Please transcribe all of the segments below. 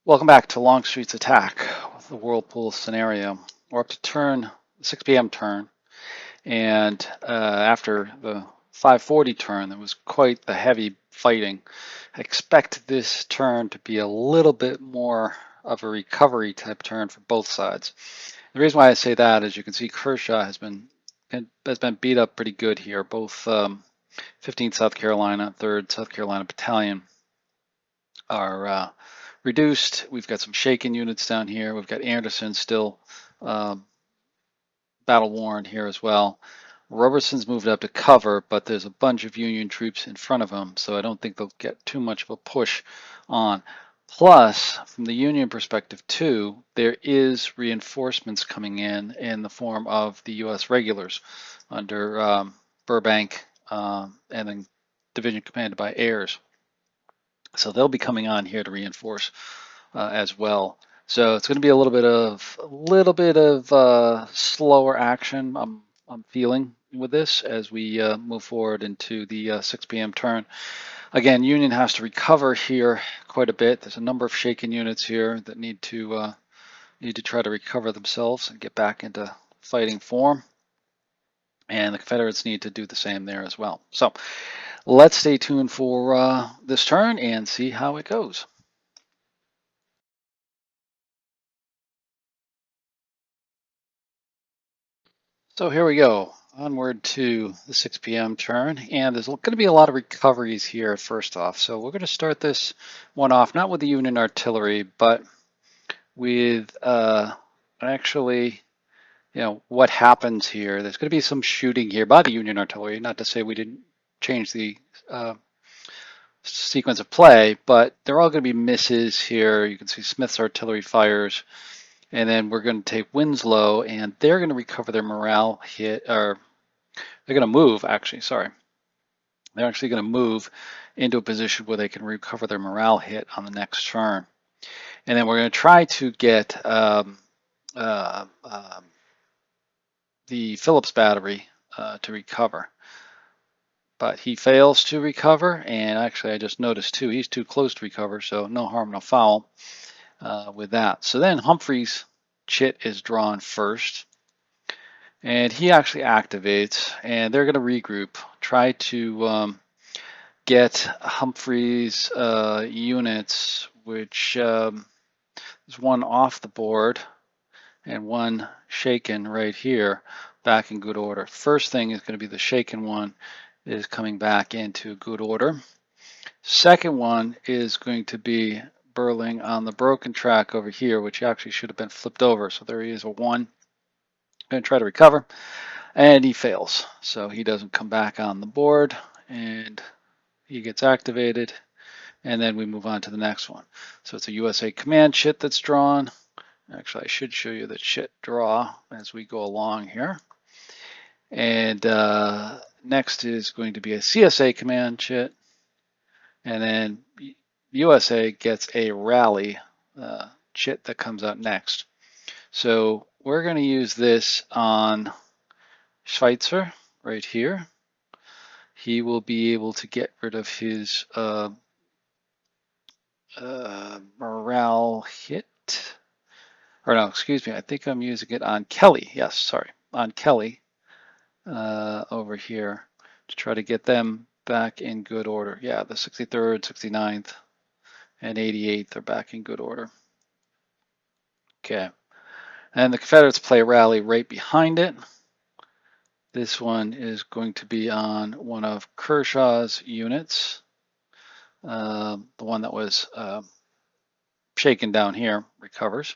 Welcome back to Longstreet's Attack with the Whirlpool scenario. We're up to turn 6 p.m. turn, and after the 5:40 turn, there was quite the heavy fighting. I expect this turn to be a little bit more of a recovery type turn for both sides. The reason why I say that is you can see Kershaw has been beat up pretty good here. Both 15th South Carolina, 3rd South Carolina Battalion are reduced. We've got some shaken units down here. We've got Anderson still battle worn here as well. Roberson's moved up to cover, but there's a bunch of Union troops in front of him, so I don't think they'll get too much of a push on. Plus, from the Union perspective too, there is reinforcements coming in the form of the U.S. regulars under Burbank and then division commanded by Ayres. So they'll be coming on here to reinforce as well. So it's going to be a little bit of slower action. I'm feeling with this as we move forward into the 6 p.m. turn. Again, Union has to recover here quite a bit. There's a number of shaken units here that need to try to recover themselves and get back into fighting form. And the Confederates need to do the same there as well. So let's stay tuned for this turn and see how it goes. So here we go, onward to the 6 p.m. turn, and there's going to be a lot of recoveries here first off. So we're going to start this one off, not with the Union artillery, but with actually, what happens here. There's going to be some shooting here by the Union artillery, not to say we didn't change the sequence of play, but they're all going to be misses here. You can see Smith's artillery fires. And then we're going to take Winslow, and they're going to recover their morale hit, or they're going to move, actually, sorry. They're actually going to move into a position where they can recover their morale hit on the next turn. And then we're going to try to get the Phillips battery to recover. But he fails to recover, and actually I just noticed too, he's too close to recover, so no harm, no foul with that. So then Humphreys' chit is drawn first, and he actually activates, and they're going to regroup, try to get Humphreys' units, which is one off the board and one shaken right here, back in good order. First thing is going to be the shaken one is coming back into good order. Second one is going to be Burling on the broken track over here, which actually should have been flipped over. So there he is, a 1. Going to try to recover, and he fails. So he doesn't come back on the board, and he gets activated, and then we move on to the next one. So it's a USA command chit that's drawn. Actually, I should show you the chit draw as we go along here. And next is going to be a CSA command chit, and then USA gets a rally chit that comes out next. So we're going to use this on Schweitzer right here. He will be able to get rid of his morale hit. Or no, excuse me, I think I'm using it on Kelly. Yes, sorry, on Kelly over here to try to get them back in good order. Yeah, the 63rd, 69th, and 88th are back in good order. Okay, and the Confederates play rally right behind it. This one is going to be on one of Kershaw's units. The one that was shaken down here recovers.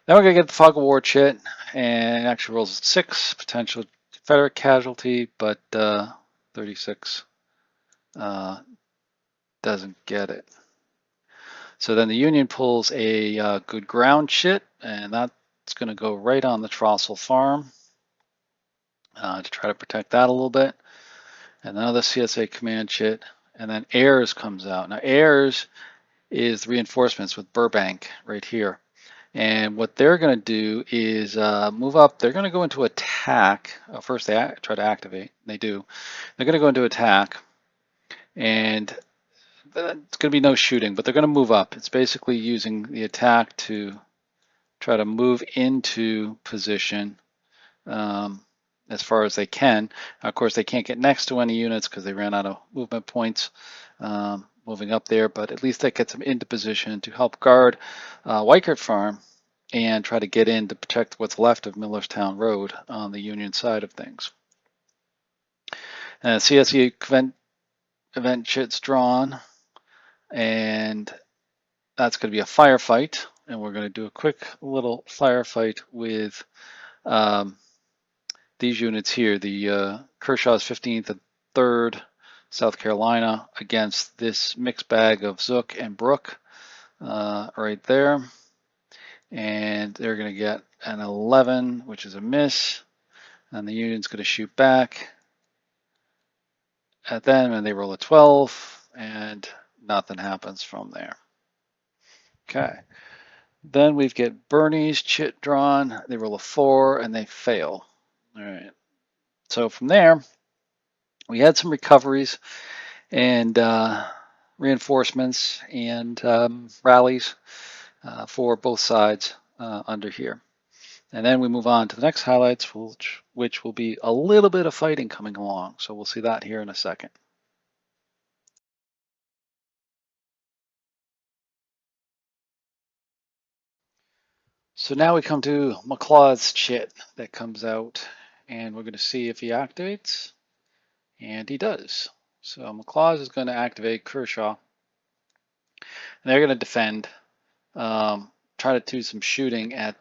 Then we're going to get the fog of war chit, and actually rolls 6 potential Confederate casualty, but 36 doesn't get it. So then the Union pulls a good ground chit, and that's going to go right on the Trostle Farm to try to protect that a little bit. And another CSA command chit, and then Ayres comes out. Now Ayres is reinforcements with Burbank right here. And what they're going to do is move up. They're going to go into attack. First, they try to activate. They do. They're going to go into attack. And it's going to be no shooting, but they're going to move up. It's basically using the attack to try to move into position as far as they can. Of course, they can't get next to any units because they ran out of movement points moving up there, but at least that gets them into position to help guard Weichert Farm and try to get in to protect what's left of Millerstown Road on the Union side of things. CSE event shit's drawn, and that's going to be a firefight, and we're going to do a quick little firefight with these units here, the Kershaw's 15th and 3rd South Carolina against this mixed bag of Zook and Brook right there. And they're going to get an 11, which is a miss. And the Union's going to shoot back at them, and they roll a 12, and nothing happens from there. Okay. Then we get Bernie's chit drawn. They roll a 4, and they fail. All right. So from there, we had some recoveries and reinforcements and rallies for both sides under here. And then we move on to the next highlights, which will be a little bit of fighting coming along. So we'll see that here in a second. So now we come to McClaw's chit that comes out, and we're going to see if he activates, and he does. So McClaw's is going to activate Kershaw, and they're going to defend, try to do some shooting at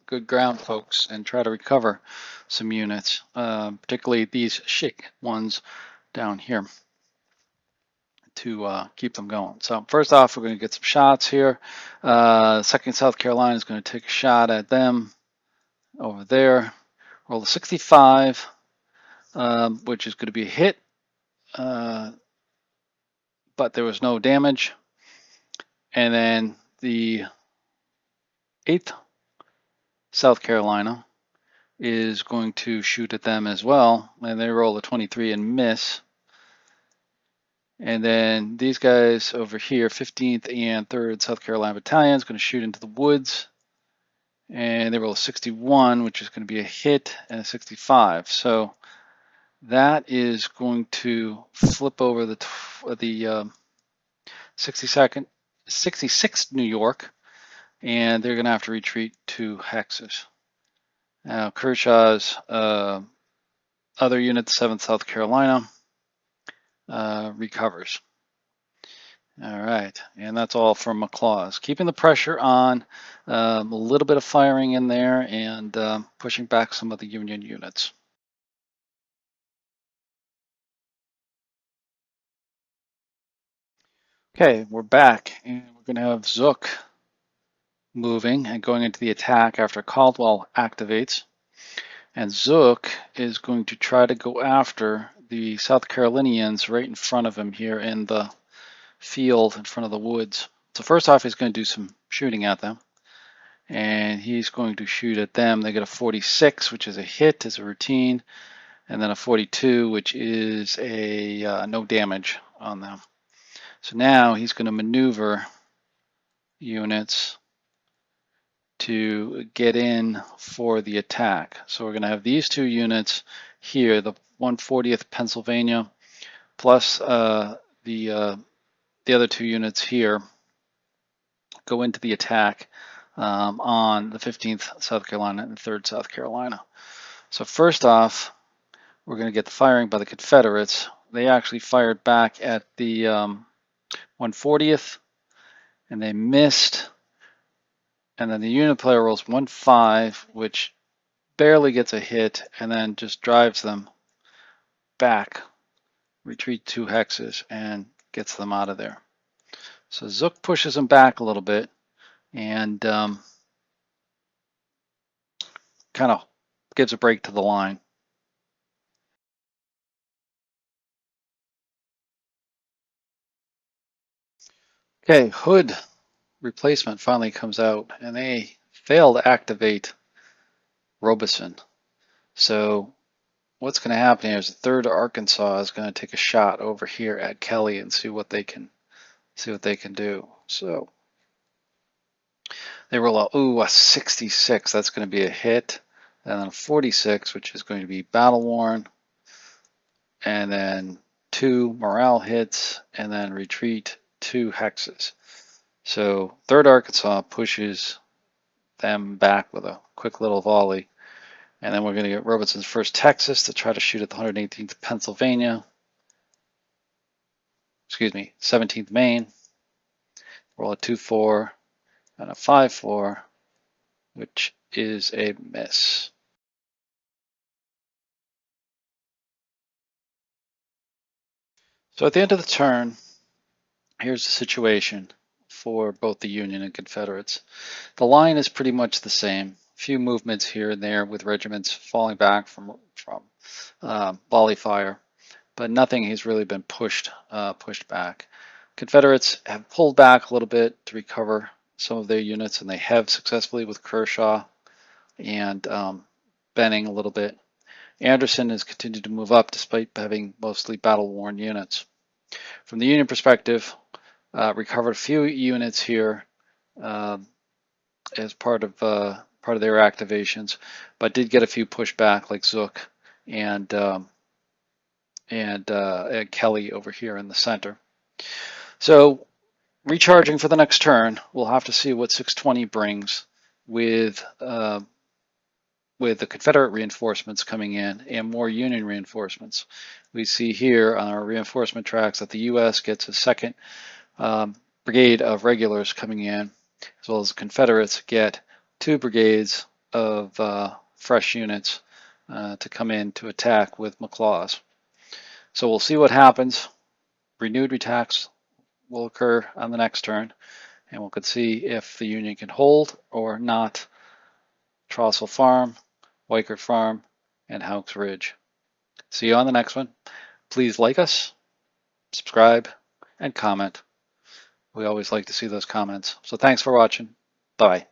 good ground folks and try to recover some units, particularly these Schick ones down here, to keep them going. So first off, we're going to get some shots here. 2nd South Carolina is going to take a shot at them over there. Roll a 65, which is going to be a hit, but there was no damage. And then the 8th South Carolina is going to shoot at them as well, and they roll a 23 and miss. And then these guys over here, 15th and 3rd South Carolina Battalion, is going to shoot into the woods, and they roll a 61, which is going to be a hit, and a 65. So that is going to flip over the 66th New York, and they're going to have to retreat 2 hexes. Now Kershaw's other unit, 7th South Carolina, recovers. All right, and that's all from McClaw's. Keeping the pressure on, a little bit of firing in there, and pushing back some of the Union units. Okay, we're back, and we're going to have Zook moving and going into the attack after Caldwell activates. And Zook is going to try to go after the South Carolinians right in front of him here in the field in front of the woods. So first off, he's going to do some shooting at them, and he's going to shoot at them. They get a 46, which is a hit as a routine, and then a 42, which is a no damage on them. So now he's going to maneuver units to get in for the attack. So we're going to have these 2 units here, the 140th Pennsylvania, plus the other 2 units here, go into the attack on the 15th South Carolina and the 3rd South Carolina. So first off, we're going to get the firing by the Confederates. They actually fired back at the 140th, and they missed. And then the unit player rolls 1-5, which barely gets a hit, and then just drives them back, retreat 2 hexes, and gets them out of there. So Zook pushes them back a little bit, and kind of gives a break to the line. Okay, Hood replacement finally comes out, and they fail to activate Robeson. So what's going to happen here is the 3rd Arkansas is going to take a shot over here at Kelly and see what they can See what they can do. So they roll out, ooh, a 66. That's going to be a hit. And then a 46, which is going to be battle worn. And then 2 morale hits, and then retreat 2 hexes. So 3rd Arkansas pushes them back with a quick little volley. And then we're going to get Robinson's 1st Texas to try to shoot at the 118th Pennsylvania. Excuse me, 17th Maine. Roll a 2-4 and a 5-4, which is a miss. So at the end of the turn, here's the situation for both the Union and Confederates. The line is pretty much the same. A few movements here and there with regiments falling back from volley fire, but nothing has really been pushed back. Confederates have pulled back a little bit to recover some of their units, and they have successfully with Kershaw and Benning a little bit. Anderson has continued to move up despite having mostly battle-worn units. From the Union perspective, recovered a few units here as part of their activations, but did get a few pushback like Zook and Kelly over here in the center. So recharging for the next turn, we'll have to see what 620 brings with the Confederate reinforcements coming in and more Union reinforcements. We see here on our reinforcement tracks that the U.S. gets a 2nd brigade of regulars coming in, as well as the Confederates get 2 brigades of fresh units to come in to attack with McLaws. So we'll see what happens. Renewed attacks will occur on the next turn, and we can see if the Union can hold or not Trostle Farm, Weichert Farm, and Houck's Ridge. See you on the next one. Please like us, subscribe, and comment. We always like to see those comments. So thanks for watching. Bye.